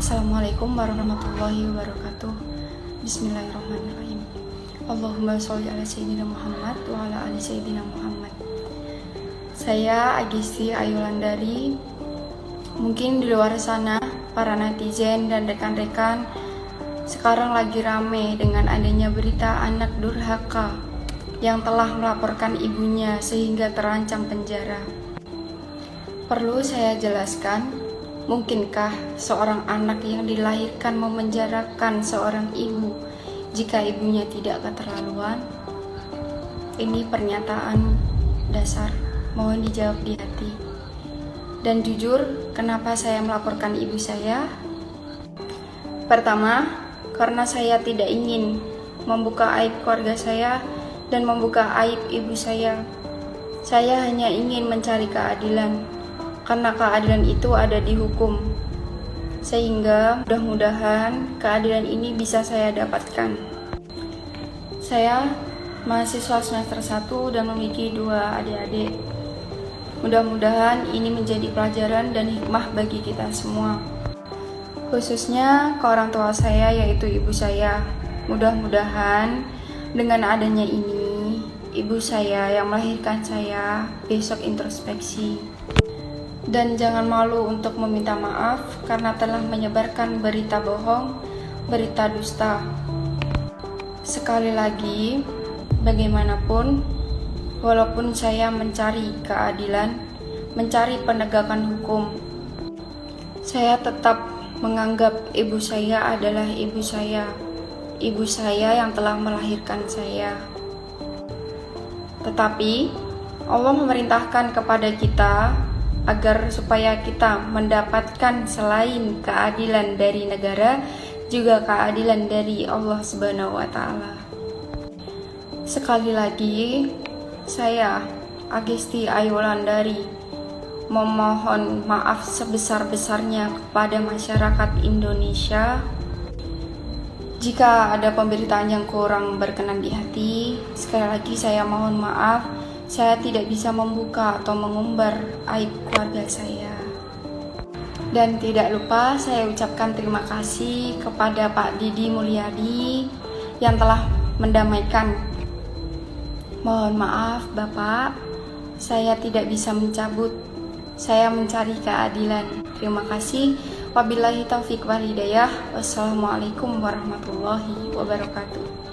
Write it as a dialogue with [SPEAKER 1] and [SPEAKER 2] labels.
[SPEAKER 1] Assalamualaikum warahmatullahi wabarakatuh. Bismillahirrahmanirrahim. Allahumma sholli ala sayyidina Muhammad wa ala ali sayyidina Muhammad. Saya Agisti Ayulandari. Mungkin di luar sana para netizen dan rekan-rekan sekarang lagi rame dengan adanya berita anak durhaka yang telah melaporkan ibunya sehingga terancam penjara. Perlu saya jelaskan, mungkinkah seorang anak yang dilahirkan memenjarakan seorang ibu jika ibunya tidak keterlaluan? Ini pernyataan dasar, mohon dijawab di hati. Dan jujur, kenapa saya melaporkan ibu saya? Pertama, karena saya tidak ingin membuka aib keluarga saya dan membuka aib ibu saya. Saya hanya ingin mencari keadilan, karena keadilan itu ada di hukum. Sehingga mudah-mudahan keadilan ini bisa saya dapatkan. Saya mahasiswa semester 1 dan memiliki 2 adik-adik. Mudah-mudahan ini menjadi pelajaran dan hikmah bagi kita semua, khususnya ke orang tua saya yaitu ibu saya. Mudah-mudahan dengan adanya ini, ibu saya yang melahirkan saya besok introspeksi. Dan jangan malu untuk meminta maaf karena telah menyebarkan berita bohong, berita dusta. Sekali lagi, bagaimanapun, walaupun saya mencari keadilan, mencari penegakan hukum, saya tetap menganggap ibu saya adalah ibu saya yang telah melahirkan saya. Tetapi Allah memerintahkan kepada kita agar supaya kita mendapatkan selain keadilan dari negara, juga keadilan dari Allah Subhanahu wa Ta'ala. Sekali lagi, saya Agisti Ayulandari memohon maaf sebesar-besarnya kepada masyarakat Indonesia jika ada pemberitaan yang kurang berkenan di hati. Sekali lagi saya mohon maaf, saya tidak bisa membuka atau mengumbar aib keluarga saya. Dan tidak lupa saya ucapkan terima kasih kepada Pak Didi Mulyadi yang telah mendamaikan. Mohon maaf Bapak, saya tidak bisa mencabut, saya mencari keadilan. Terima kasih. Wabillahi taufiq wal hidayah. Wassalamualaikum warahmatullahi wabarakatuh.